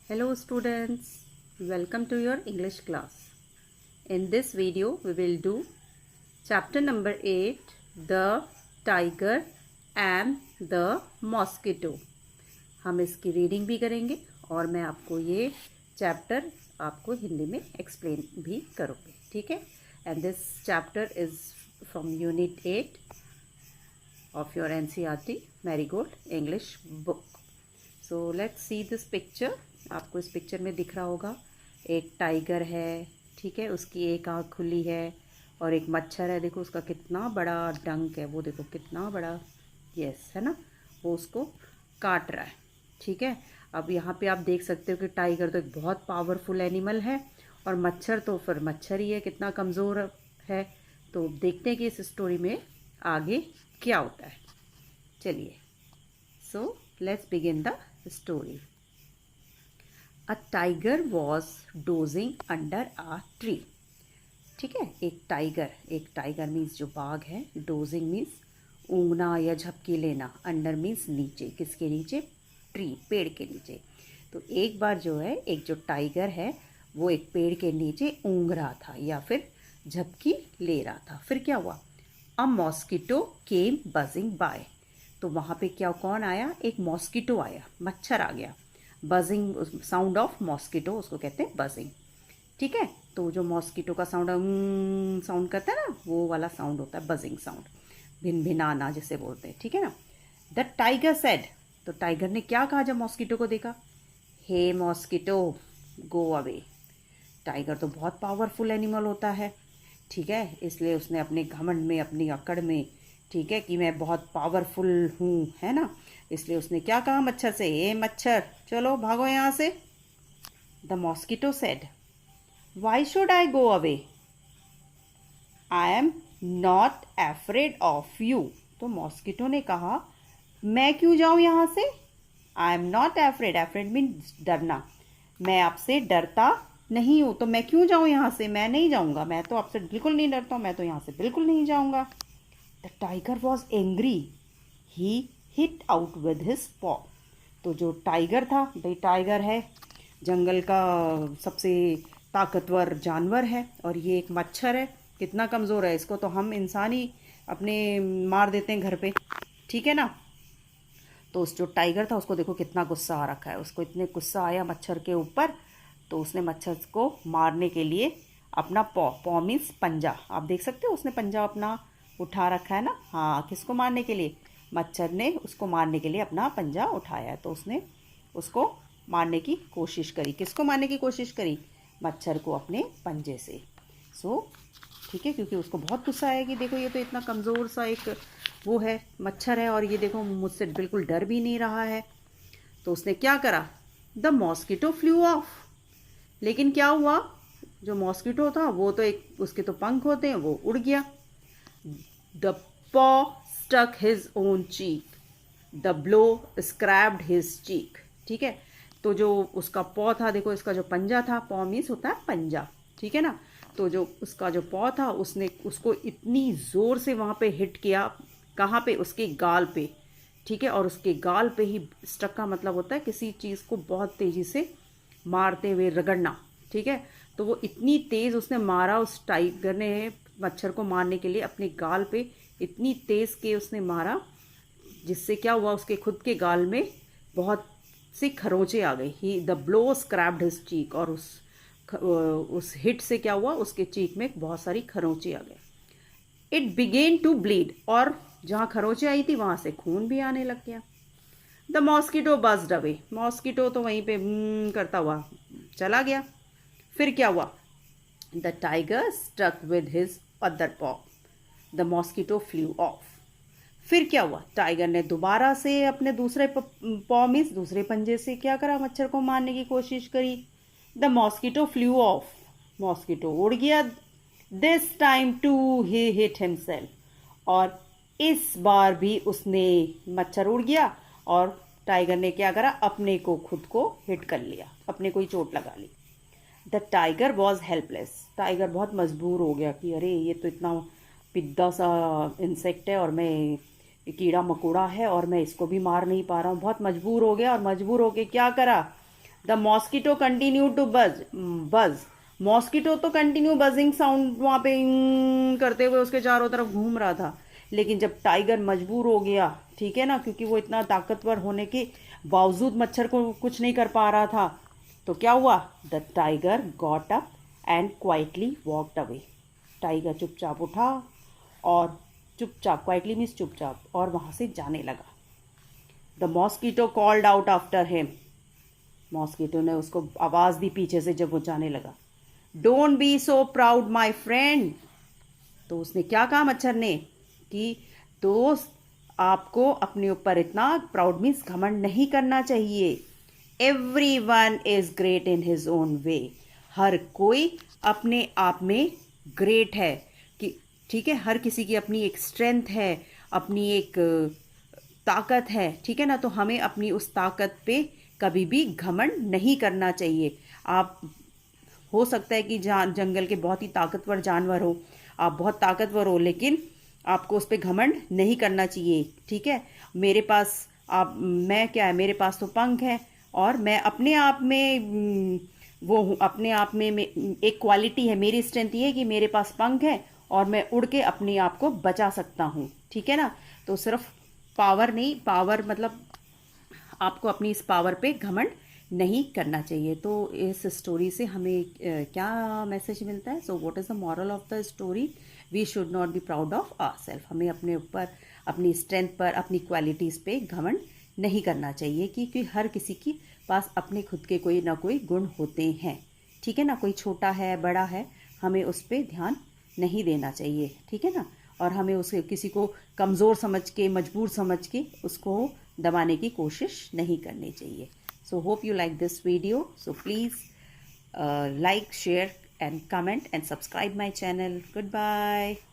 Hello students, welcome to your English class. In this video we will do chapter number 8, The Tiger and the Mosquito. हम इसकी reading भी करेंगे और मैं आपको ये चैप्टर आपको हिंदी में एक्सप्लेन भी करूँगी, ठीक है? And this chapter is from unit 8 of your NCERT Marigold English book. So let's see this picture. आपको इस पिक्चर में दिख रहा होगा एक टाइगर है, ठीक है, उसकी एक आँख खुली है और एक मच्छर है। देखो उसका कितना बड़ा डंक है, वो देखो कितना बड़ा, यस है ना, वो उसको काट रहा है, ठीक है। अब यहाँ पे आप देख सकते हो कि टाइगर तो एक बहुत पावरफुल एनिमल है और मच्छर तो फिर मच्छर ही है, कितना कमज़ोर है। तो देखते हैं कि इस स्टोरी में आगे क्या होता है। चलिए, so let's begin the story. A tiger was dosing under a tree, ठीक है। एक टाइगर मीन्स जो बाघ है, डोजिंग मीन्स ऊँघना या झपकी लेना, अंडर मीन्स नीचे, किसके नीचे? ट्री, पेड़ के नीचे। तो एक बार जो है एक जो टाइगर है वो एक पेड़ के नीचे ऊँघ रहा था या फिर झपकी ले रहा था। फिर क्या हुआ? A mosquito came buzzing by. तो वहाँ पे क्या, कौन आया? एक मॉस्किटो आया, मच्छर आ गया। बजिंग, साउंड ऑफ मॉस्किटो उसको कहते हैं बजिंग, ठीक है। तो जो मॉस्किटो का साउंड साउंड करता है ना, वो वाला साउंड होता है बजिंग साउंड, भिन भिनाना जिसे बोलते हैं, ठीक है ना। द टाइगर सेड, तो टाइगर ने क्या कहा जब मॉस्किटो को देखा? हे मॉस्किटो गो अवे। टाइगर तो बहुत पावरफुल एनिमल होता है, ठीक है, इसलिए उसने अपने घमंड में, अपनी अकड़ में, ठीक है, कि मैं बहुत पावरफुल हूँ, है ना, इसलिए उसने क्या कहा मच्छर से? ए मच्छर चलो भागो यहाँ से। The mosquito said why should I go away, I am not afraid of you. तो मॉस्किटो ने कहा मैं क्यों जाऊँ यहाँ से? I am not afraid, afraid means डरना, मैं आपसे डरता नहीं हूँ, तो मैं क्यों जाऊँ यहाँ से? मैं नहीं जाऊँगा, मैं तो आपसे बिल्कुल नहीं डरता हूँ, मैं तो यहाँ से बिल्कुल नहीं जाऊँगा। The tiger was angry, he hit out with his पॉ। तो जो टाइगर था, भाई टाइगर है जंगल का सबसे ताकतवर जानवर है और ये एक मच्छर है, कितना कमज़ोर है, इसको तो हम इंसान ही अपने मार देते हैं घर पे, ठीक है ना। तो उस जो टाइगर था उसको देखो कितना गुस्सा आ रखा है, उसको इतने गुस्सा आया मच्छर के ऊपर, तो उसने मच्छर को मारने के लिए अपना पॉ मीन्स पंजा, आप देख सकते हो उसने पंजा अपना उठा रखा है ना, हाँ, किसको मारने के लिए? मच्छर ने उसको मारने के लिए अपना पंजा उठाया है, तो उसने उसको मारने की कोशिश करी। किसको मारने की कोशिश करी? मच्छर को अपने पंजे से। ठीक है, क्योंकि उसको बहुत गुस्सा आया कि देखो ये तो इतना कमज़ोर सा एक वो है, मच्छर है, और ये देखो मुझसे बिल्कुल डर भी नहीं रहा है। तो उसने क्या करा? The mosquito flew of. लेकिन क्या हुआ? जो मॉस्किटो था वो तो एक, उसके तो पंख होते हैं, वो उड़ गया। The paw stuck his own cheek, the blow scraped his cheek, ठीक है। तो जो उसका पॉ था, देखो इसका जो पंजा था, पॉ मीन्स होता है पंजा, ठीक है ना। तो जो उसका जो पॉ था उसने उसको इतनी ज़ोर से वहाँ पे हिट किया, कहाँ पे? उसके गाल पे, ठीक है। और उसके गाल पे ही, स्टक का मतलब होता है किसी चीज़ को बहुत तेज़ी से मारते हुए रगड़ना, ठीक है। तो वो इतनी तेज़ उसने मारा, उस टाइगर ने मच्छर को मारने के लिए अपने गाल पे इतनी तेज़ के उसने मारा, जिससे क्या हुआ? उसके खुद के गाल में बहुत सी खरोंचे आ गई। He the blow scraped his cheek, और उस हिट से क्या हुआ? उसके चीक में बहुत सारी खरोंचे आ गए। इट बिगेन टू ब्लीड, और जहाँ खरोंचे आई थी वहाँ से खून भी आने लग गया। द मॉस्किटो बज्ड अवे, मॉस्किटो तो वहीं पे करता हुआ चला गया। फिर क्या हुआ? The tiger stuck with his other paw, the mosquito flew off. फिर क्या हुआ? टाइगर ने दोबारा से अपने दूसरे पॉ मीन्स दूसरे पंजे से क्या करा? मच्छर को मारने की कोशिश करी। The mosquito flew off, mosquito उड़ गया। This time too he hit himself, और इस बार भी उसने, मच्छर उड़ गया और टाइगर ने क्या करा? अपने को, खुद को हिट कर लिया, अपने को ही चोट लगा ली। The tiger was helpless, tiger बहुत मजबूर हो गया कि अरे ये तो इतना पिद्दा सा इंसेक्ट है और मैं, कीड़ा मकोड़ा है और मैं इसको भी मार नहीं पा रहा हूँ। बहुत मजबूर हो गया, और मजबूर होके क्या करा? द मॉस्किटो कंटिन्यू टू बज मॉस्किटो तो कंटिन्यू बजिंग साउंड वहां पे करते हुए उसके चारों तरफ घूम रहा था, लेकिन जब टाइगर मजबूर हो गया, ठीक है ना, क्योंकि वो इतना ताकतवर होने के बावजूद मच्छर को कुछ नहीं कर पा रहा था, तो क्या हुआ, the tiger got up and quietly walked away. Tiger चुपचाप उठा और चुपचाप, क्वाइटली मीन्स चुपचाप, और वहां से जाने लगा। The mosquito called out after him, mosquito ने उसको आवाज दी पीछे से जब वो जाने लगा। Don't be so proud my friend, तो उसने क्या कहा मच्छर ने कि दोस्त, आपको अपने ऊपर इतना प्राउड मीन्स घमंड नहीं करना चाहिए। Everyone is great in his own way, हर कोई अपने आप में ग्रेट है, कि ठीक है, हर किसी की अपनी एक स्ट्रेंथ है, अपनी एक ताकत है, ठीक है ना, तो हमें अपनी उस ताकत पे कभी भी घमंड नहीं करना चाहिए। आप, हो सकता है कि जंगल के बहुत ही ताकतवर जानवर हो, आप बहुत ताकतवर हो, लेकिन आपको उस पर घमंड नहीं करना चाहिए, ठीक है। मेरे पास मैं क्या है, मेरे पास तो पंख है, और मैं अपने आप में वो हूँ, अपने आप में एक क्वालिटी है, मेरी स्ट्रेंथ ये है कि मेरे पास पंख है और मैं उड़ के अपने आप को बचा सकता हूँ, ठीक है ना। तो सिर्फ पावर नहीं, पावर मतलब आपको अपनी इस पावर पे घमंड नहीं करना चाहिए। तो इस स्टोरी से हमें क्या मैसेज मिलता है? So what is the moral of the story? We should not be proud of ourselves, हमें अपने ऊपर, अपनी स्ट्रेंथ पर, अपनी क्वालिटीज़ पे घमंड नहीं करना चाहिए, क्योंकि हर किसी के पास अपने खुद के कोई ना कोई गुण होते हैं, ठीक है ना। कोई छोटा है, बड़ा है, हमें उस पर ध्यान नहीं देना चाहिए, ठीक है ना। और हमें उसे किसी को कमज़ोर समझ के, मजबूर समझ के उसको दबाने की कोशिश नहीं करनी चाहिए। So hope you like this video. So please like, share and comment and subscribe my channel. Goodbye.